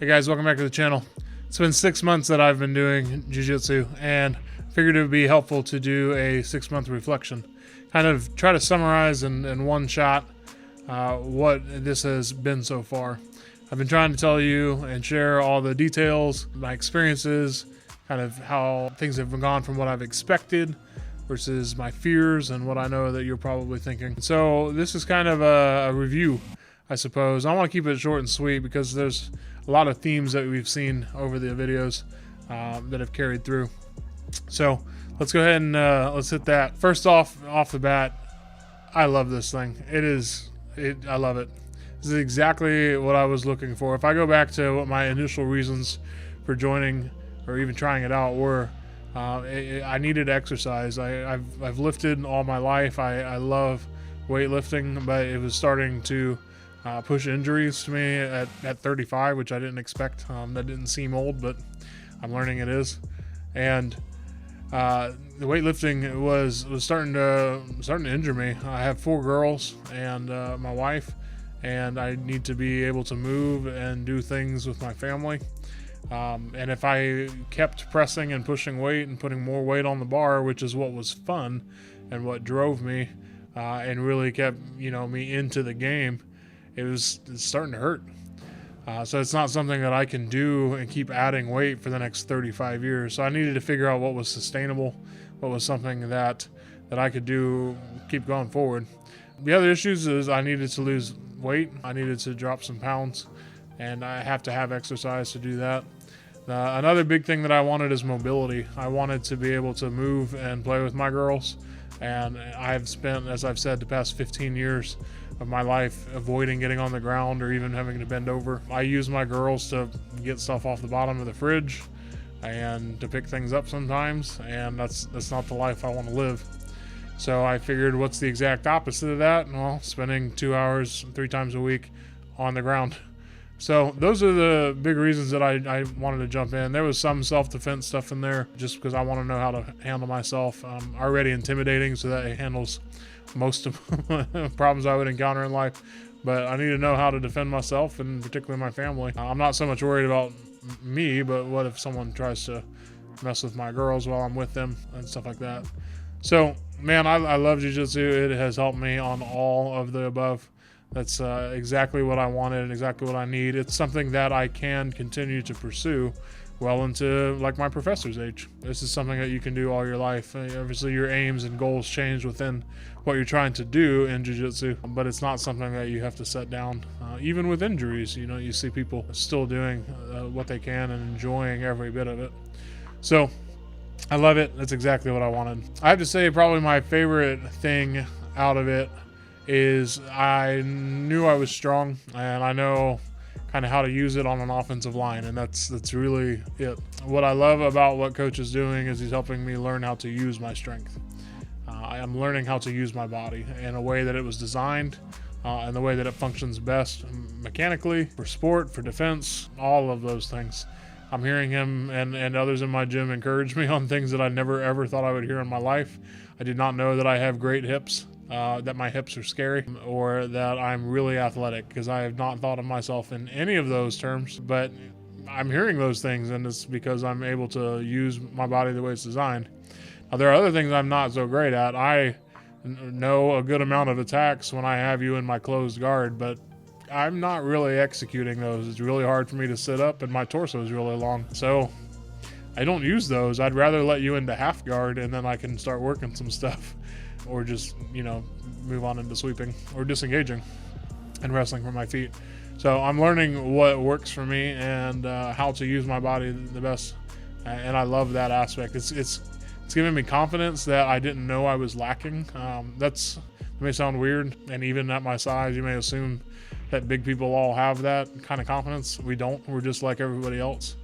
Hey guys, welcome back to the channel. It's been 6 months that I've been doing jiu-jitsu, and figured it would be helpful to do a 6-month reflection. Kind of try to summarize in one shot what this has been so far. I've been trying to tell you and share all the details, my experiences, kind of how things have gone from what I've expected versus my fears and what I know that you're probably thinking. So this is kind of a review, I suppose. I want to keep it short and sweet because there's a lot of themes that we've seen over the videos that have carried through. So let's go ahead and let's hit that. First off the bat, I love this thing. I love it. This is exactly what I was looking for. If I go back to what my initial reasons for joining or even trying it out were, I needed exercise. I've lifted all my life. I love weightlifting, but it was starting to push injuries to me at 35, which I didn't expect. That didn't seem old, but I'm learning it is. And the weightlifting was starting to injure me. I have 4 girls and my wife, and I need to be able to move and do things with my family. And if I kept pressing and pushing weight and putting more weight on the bar, which is what was fun and what drove me and really kept me into the game, it's starting to hurt. So it's not something that I can do and keep adding weight for the next 35 years. So I needed to figure out what was sustainable, what was something that I could do, keep going forward. The other issues is I needed to lose weight. I needed to drop some pounds, and I have to have exercise to do that. Another big thing that I wanted is mobility. I wanted to be able to move and play with my girls. And I've spent, as I've said, the past 15 years of my life avoiding getting on the ground or even having to bend over. I use my girls to get stuff off the bottom of the fridge and to pick things up sometimes, and that's not the life I want to live. So I figured, what's the exact opposite of that? Well, spending 2 hours 3 times a week on the ground. So those are the big reasons that I wanted to jump in. There was some self-defense stuff in there just because I want to know how to handle myself. I'm already intimidating, so that handles most of the problems I would encounter in life. But I need to know how to defend myself and particularly my family. I'm not so much worried about me, but what if someone tries to mess with my girls while I'm with them and stuff like that. So, man, I love jiu-jitsu. It has helped me on all of the above. That's exactly what I wanted and exactly what I need. It's something that I can continue to pursue well into like my professor's age. This is something that you can do all your life. Obviously, your aims and goals change within what you're trying to do in jiu-jitsu, but it's not something that you have to set down. Even with injuries, you see people still doing what they can and enjoying every bit of it. So I love it. That's exactly what I wanted. I have to say, probably my favorite thing out of it is I knew I was strong, and I know kind of how to use it on an offensive line, and that's really it. What I love about what Coach is doing is he's helping me learn how to use my strength. I'm learning how to use my body in a way that it was designed, and the way that it functions best mechanically, for sport, for defense, all of those things. I'm hearing him and others in my gym encourage me on things that I never ever thought I would hear in my life. I did not know that I have great hips. That my hips are scary, or that I'm really athletic, because I have not thought of myself in any of those terms, but I'm hearing those things, and it's because I'm able to use my body the way it's designed. Now, there are other things I'm not so great at. I know a good amount of attacks when I have you in my closed guard, but I'm not really executing those. It's really hard for me to sit up, and my torso is really long, so I don't use those. I'd rather let you into half guard, and then I can start working some stuff. Or just, move on into sweeping or disengaging and wrestling from my feet. So I'm learning what works for me and how to use my body the best. And I love that aspect. It's giving me confidence that I didn't know I was lacking. That may sound weird. And even at my size, you may assume that big people all have that kind of confidence. We don't. We're just like everybody else.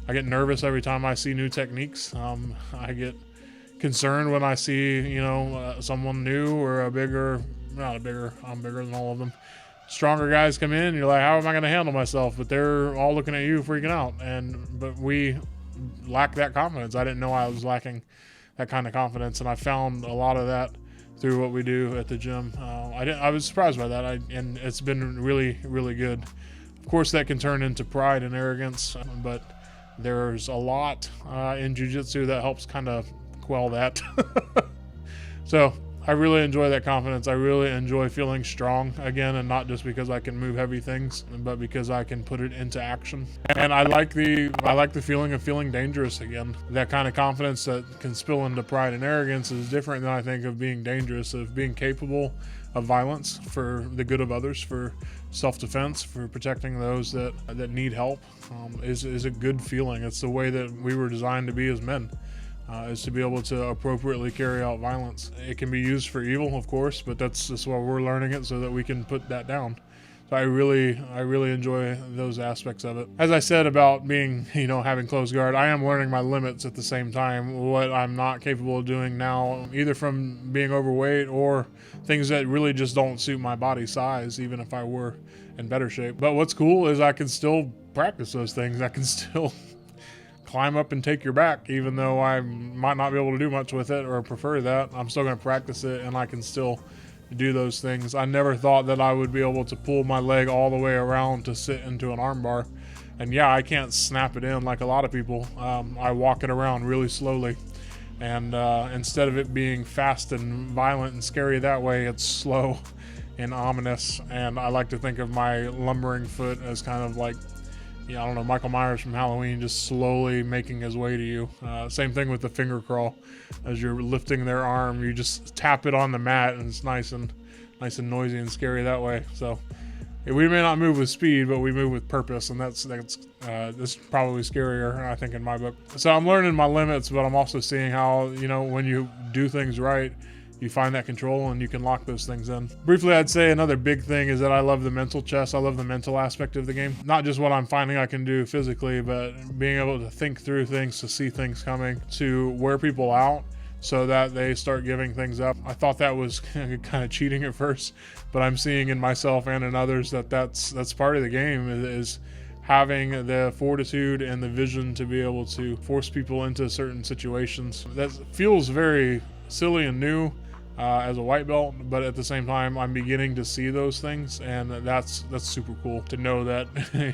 I get nervous every time I see new techniques. I get concerned when I see, someone new or I'm bigger than all of them. Stronger guys come in, you're like, how am I going to handle myself? But they're all looking at you freaking out. But we lack that confidence. I didn't know I was lacking that kind of confidence. And I found a lot of that through what we do at the gym. I was surprised by that. And it's been really, really good. Of course, that can turn into pride and arrogance, but there's a lot in jiu-jitsu that helps kind of quell that. So I really enjoy that confidence. I really enjoy feeling strong again, and not just because I can move heavy things, but because I can put it into action. And I like the feeling of feeling dangerous again. That kind of confidence that can spill into pride and arrogance is different than I think of being dangerous, of being capable of violence for the good of others, for self-defense, for protecting those that need help. Is a good feeling. It's the way that we were designed to be as men. Is to be able to appropriately carry out violence. It can be used for evil, of course, but that's why we're learning it, so that we can put that down. So I really enjoy those aspects of it. As I said about being, having close guard, I am learning my limits at the same time, what I'm not capable of doing now, either from being overweight or things that really just don't suit my body size, even if I were in better shape. But what's cool is I can still practice those things. I can still climb up and take your back, even though I might not be able to do much with it or prefer that. I'm still going to practice it, and I can still do those things. I never thought that I would be able to pull my leg all the way around to sit into an arm bar. And yeah, I can't snap it in like a lot of people. I walk it around really slowly. And instead of it being fast and violent and scary that way, it's slow and ominous. And I like to think of my lumbering foot as kind of like, I don't know, Michael Myers from Halloween, just slowly making his way to you. Same thing with the finger crawl. As you're lifting their arm, you just tap it on the mat, and it's nice and noisy and scary that way. So we may not move with speed, but we move with purpose, and that's probably scarier, I think, in my book. So I'm learning my limits, but I'm also seeing how, when you do things right, you find that control and you can lock those things in. Briefly, I'd say another big thing is that I love the mental chess. I love the mental aspect of the game. Not just what I'm finding I can do physically, but being able to think through things, to see things coming, to wear people out so that they start giving things up. I thought that was kind of cheating at first, but I'm seeing in myself and in others that's part of the game, is having the fortitude and the vision to be able to force people into certain situations. That feels very silly and new as a white belt, but at the same time I'm beginning to see those things, and that's super cool to know that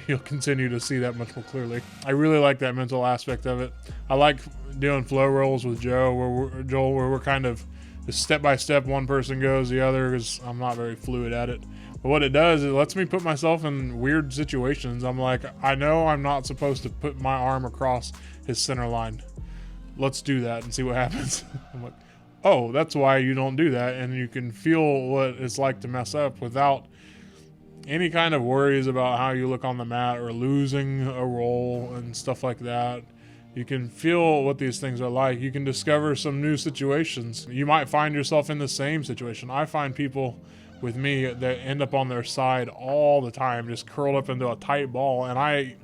you'll continue to see that much more clearly. I really like that mental aspect of it. I like doing flow rolls with Joel, where we're kind of just step by step, one person goes, the other, because I'm not very fluid at it. But what it does, it lets me put myself in weird situations. I'm like, I know I'm not supposed to put my arm across his center line. Let's do that and see what happens. I'm like, oh, that's why you don't do that. And you can feel what it's like to mess up without any kind of worries about how you look on the mat or losing a roll and stuff like that. You can feel what these things are like. You can discover some new situations. You might find yourself in the same situation. I find people with me that end up on their side all the time, just curled up into a tight ball, and I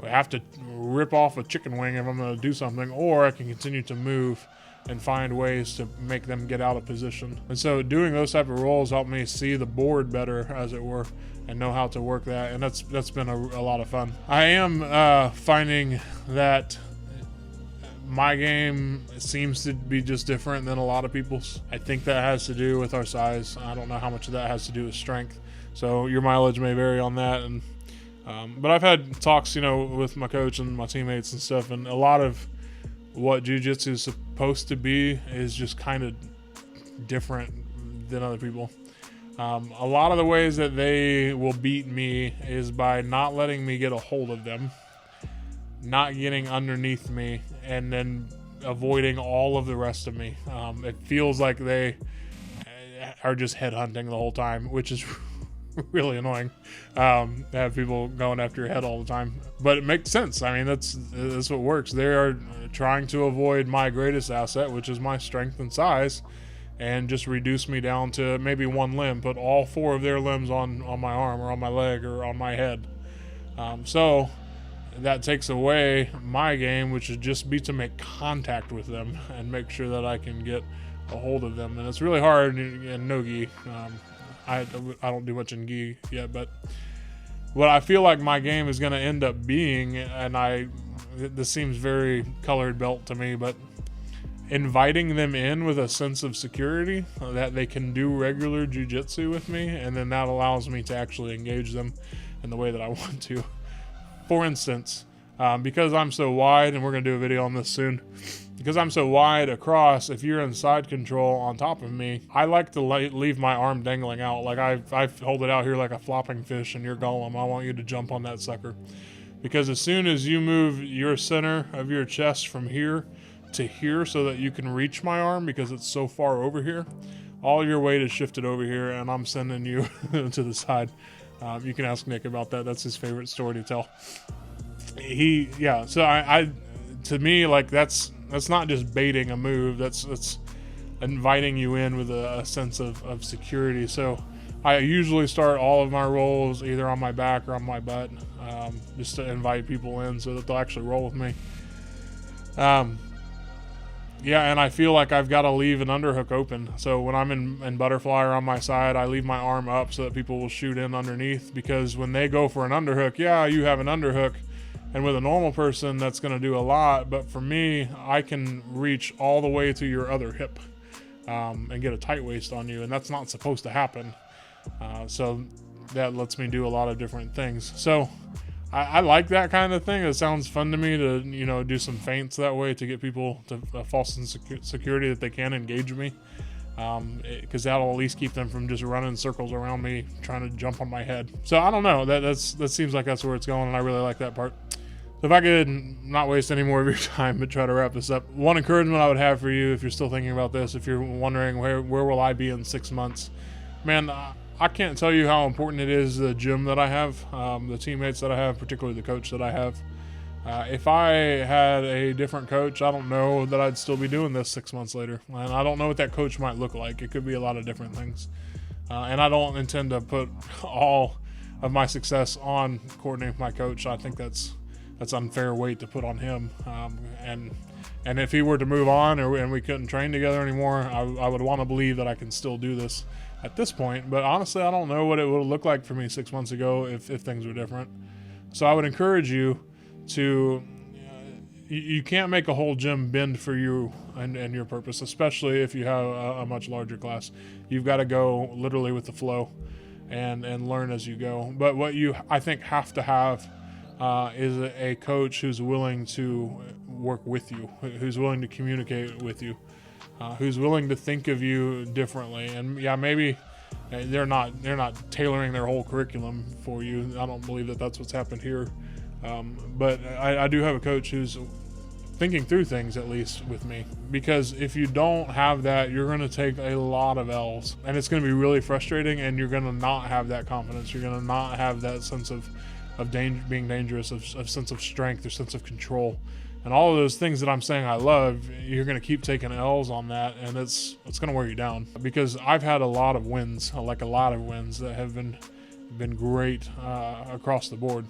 have to rip off a chicken wing if I'm going to do something, or I can continue to move and find ways to make them get out of position. And so doing those type of rolls helped me see the board better, as it were, and know how to work that, and that's been a lot of fun. I am finding that my game seems to be just different than a lot of people's. I think that has to do with our size. I don't know how much of that has to do with strength, so your mileage may vary on that. And but I've had talks, with my coach and my teammates and stuff, and a lot of what jiu-jitsu is supposed to be is just kind of different than other people. A lot of the ways that they will beat me is by not letting me get a hold of them, not getting underneath me, and then avoiding all of the rest of me. It feels like they are just headhunting the whole time, which is really annoying. Have people going after your head all the time, but it makes sense. I mean, that's what works. They are trying to avoid my greatest asset, which is my strength and size, and just reduce me down to maybe one limb, put all four of their limbs on my arm or on my leg or on my head. So that takes away my game, which would just be to make contact with them and make sure that I can get a hold of them. And it's really hard in no gi. I don't do much in gi yet, but what I feel like my game is going to end up being, and this seems very colored belt to me, but inviting them in with a sense of security that they can do regular jiu-jitsu with me, and then that allows me to actually engage them in the way that I want to. For instance, because I'm so wide, and we're going to do a video on this soon, because I'm so wide across, if you're in side control on top of me, I like to leave my arm dangling out. Like I hold it out here like a flopping fish, and you're Gollum. I want you to jump on that sucker. Because as soon as you move your center of your chest from here to here so that you can reach my arm, because it's so far over here, all your weight is shifted over here, and I'm sending you to the side. You can ask Nick about that. That's his favorite story to tell. So I to me, like, that's not just baiting a move. That's inviting you in with a sense of security. So I usually start all of my rolls either on my back or on my butt, just to invite people in so that they'll actually roll with me. And I feel like I've got to leave an underhook open. So when I'm in butterfly or on my side, I leave my arm up so that people will shoot in underneath, because when they go for an underhook, you have an underhook. And with a normal person, that's going to do a lot. But for me, I can reach all the way to your other hip and get a tight waist on you. And that's not supposed to happen. So that lets me do a lot of different things. So I like that kind of thing. It sounds fun to me to, do some feints that way to get people to a false security that they can engage me. Because that'll at least keep them from just running circles around me trying to jump on my head. So I don't know. That seems like that's where it's going, and I really like that part. So if I could not waste any more of your time, but try to wrap this up. One encouragement I would have for you, if you're still thinking about this, if you're wondering where will I be in 6 months, man, I can't tell you how important it is, the gym that I have, the teammates that I have, particularly the coach that I have. If I had a different coach, I don't know that I'd still be doing this 6 months later. And I don't know what that coach might look like. It could be a lot of different things. And I don't intend to put all of my success on coordinating with my coach. I think that's unfair weight to put on him. And if he were to move on and we couldn't train together anymore, I would want to believe that I can still do this at this point. But honestly, I don't know what it would look like for me 6 months ago if things were different. So I would encourage you to, you can't make a whole gym bend for you and your purpose, especially if you have a much larger class. You've got to go literally with the flow and learn as you go. But what you, I think, have to have is a coach who's willing to work with you, who's willing to communicate with you, who's willing to think of you differently. And maybe they're not tailoring their whole curriculum for you. I don't believe that that's what's happened here. But I do have a coach who's thinking through things, at least with me, because if you don't have that, you're going to take a lot of L's, and it's going to be really frustrating, and you're going to not have that confidence. You're going to not have that sense of being dangerous, of sense of strength or sense of control, and all of those things that I'm saying I love. You're going to keep taking L's on that, and it's going to wear you down, because I've had a lot of wins, that have been great across the board.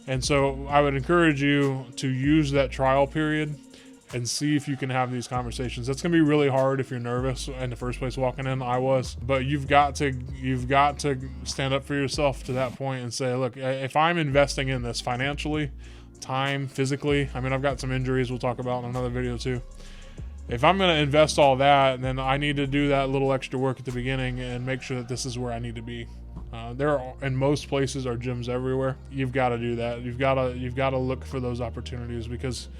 And so I would encourage you to use that trial period and see if you can have these conversations. That's going to be really hard if you're nervous in the first place walking in. I was, but you've got to stand up for yourself to that point and say, look, if I'm investing in this financially, time, physically, I mean, I've got some injuries we'll talk about in another video too. If I'm going to invest all that, then I need to do that little extra work at the beginning and make sure that this is where I need to be. There are, in most places, are gyms everywhere. You've got to do that. You've got to look for those opportunities, because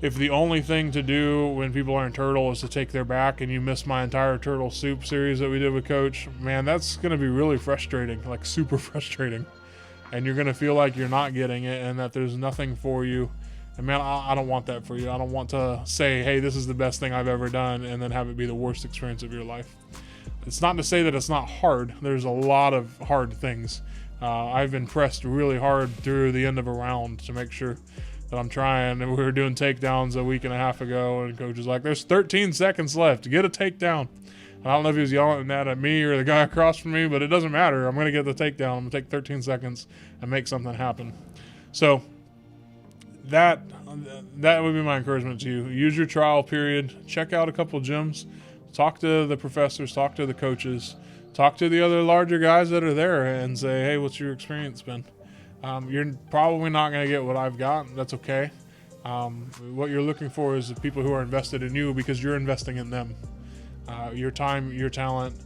if the only thing to do when people are in turtle is to take their back, and you miss my entire turtle soup series that we did with Coach, man, that's going to be really frustrating, like super frustrating. And you're going to feel like you're not getting it and that there's nothing for you. And man, I don't want that for you. I don't want to say, hey, this is the best thing I've ever done, and then have it be the worst experience of your life. It's not to say that it's not hard. There's a lot of hard things. I've been pressed really hard through the end of a round to make sure that I'm trying. And we were doing takedowns a week and a half ago, and Coach was like, there's 13 seconds left. Get a takedown. And I don't know if he was yelling that at me or the guy across from me, but it doesn't matter. I'm going to get the takedown. I'm going to take 13 seconds and make something happen. So that would be my encouragement to you. Use your trial period. Check out a couple gyms. Talk to the professors, talk to the coaches, talk to the other larger guys that are there and say, hey, what's your experience been? You're probably not going to get what I've got. That's okay. What you're looking for is the people who are invested in you, because you're investing in them. Your time, your talent,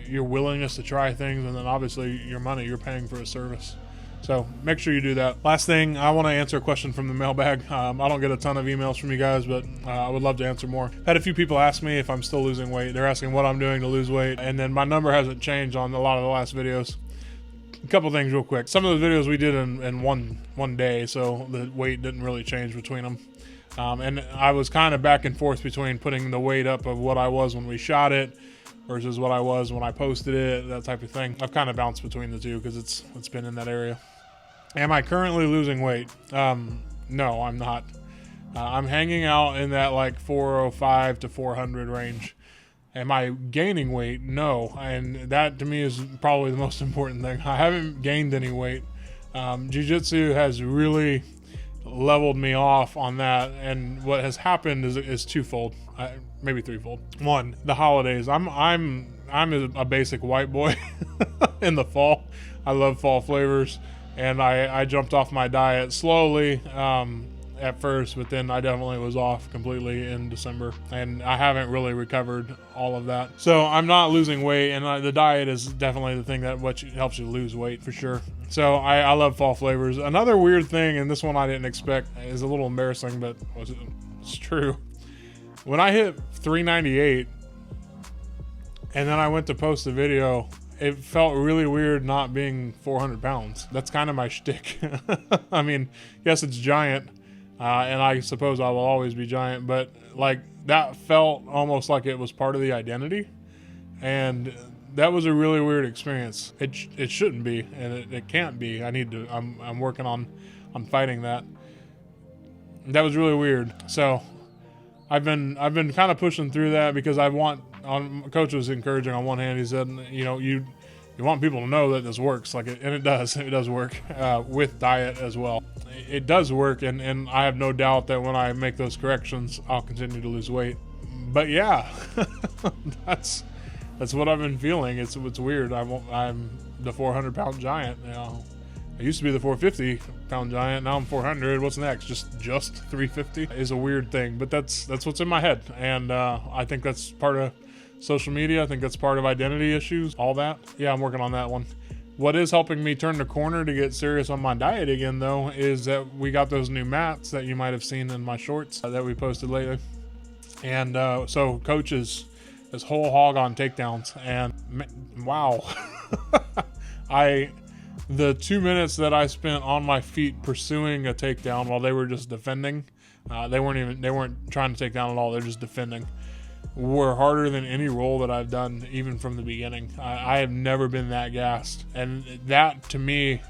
your willingness to try things, and then obviously your money. You're paying for a service. So make sure you do that. Last thing, I want to answer a question from the mailbag. I don't get a ton of emails from you guys, but I would love to answer more. Had a few people ask me if I'm still losing weight. They're asking what I'm doing to lose weight, and then my number hasn't changed on a lot of the last videos. A couple things real quick. Some of the videos we did in one day, so the weight didn't really change between them. And I was kind of back and forth between putting the weight up of what I was when we shot it versus what I was when I posted it, that type of thing. I've kind of bounced between the two because it's been in that area. Am I currently losing weight? No, I'm not. I'm hanging out in that like 405 to 400 range. Am I gaining weight? No. And that to me is probably the most important thing. I haven't gained any weight. Jiu-jitsu has really leveled me off on that. And what has happened is twofold, maybe threefold. One, the holidays. I'm a basic white boy in the fall. I love fall flavors. And I jumped off my diet slowly at first, but then I definitely was off completely in December, and I haven't really recovered all of that. So I'm not losing weight, and the diet is definitely the thing that helps you lose weight for sure. So I love fall flavors. Another weird thing, and this one I didn't expect, is a little embarrassing, but it's true. When I hit 398, and then I went to post a video, it felt really weird not being 400 pounds. That's kind of my shtick. I mean, yes, it's giant, and I suppose I will always be giant, but like that felt almost like it was part of the identity, and that was a really weird experience. It shouldn't be, and it can't be. I'm working on fighting that. That was really weird. So I've been kind of pushing through that because Coach was encouraging on one hand. He said, you want people to know that this works, and it does. It does work with diet as well. It does work, and I have no doubt that when I make those corrections, I'll continue to lose weight. But yeah, that's what I've been feeling. It's weird. I'm the 400-pound giant. I used to be the 450-pound giant. Now I'm 400. What's next? Just 350 is a weird thing, but that's what's in my head, and I think that's part of social media. I think that's part of identity issues, all that. Yeah, I'm working on that one. What is helping me turn the corner to get serious on my diet again, though, is that we got those new mats that you might have seen in my shorts that we posted lately. And so Coach is whole hog on takedowns, and wow. The 2 minutes that I spent on my feet pursuing a takedown while they were just defending, they weren't trying to take down at all, they're just defending, were harder than any roll that I've done, even from the beginning. I have never been that gassed, and that to me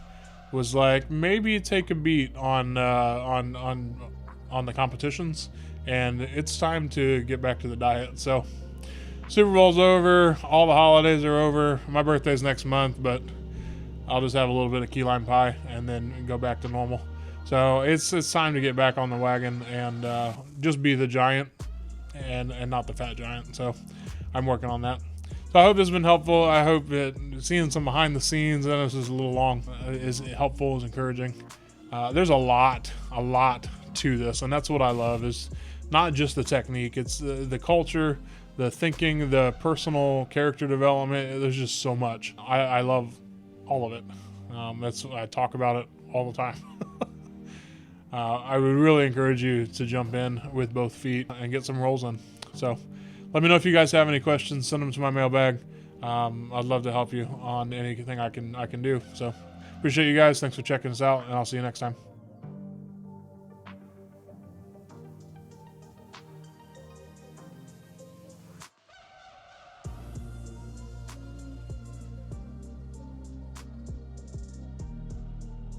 was like, maybe take a beat on the competitions, and it's time to get back to the diet. So Super Bowl's over, all the holidays are over. My birthday's next month, but I'll just have a little bit of key lime pie and then go back to normal. So it's time to get back on the wagon and just be the giant and not the fat giant. So I'm working on that. So I hope this has been helpful. I hope that seeing some behind the scenes, and this is a little long, is helpful, is encouraging. There's a lot to this, and that's what I love, is not just the technique. It's the culture, the thinking, the personal character development. There's just so much. I love all of it. I talk about it all the time. I would really encourage you to jump in with both feet and get some rolls in. So let me know if you guys have any questions. Send them to my mailbag. I'd love to help you on anything I can do. So appreciate you guys. Thanks for checking us out, and I'll see you next time.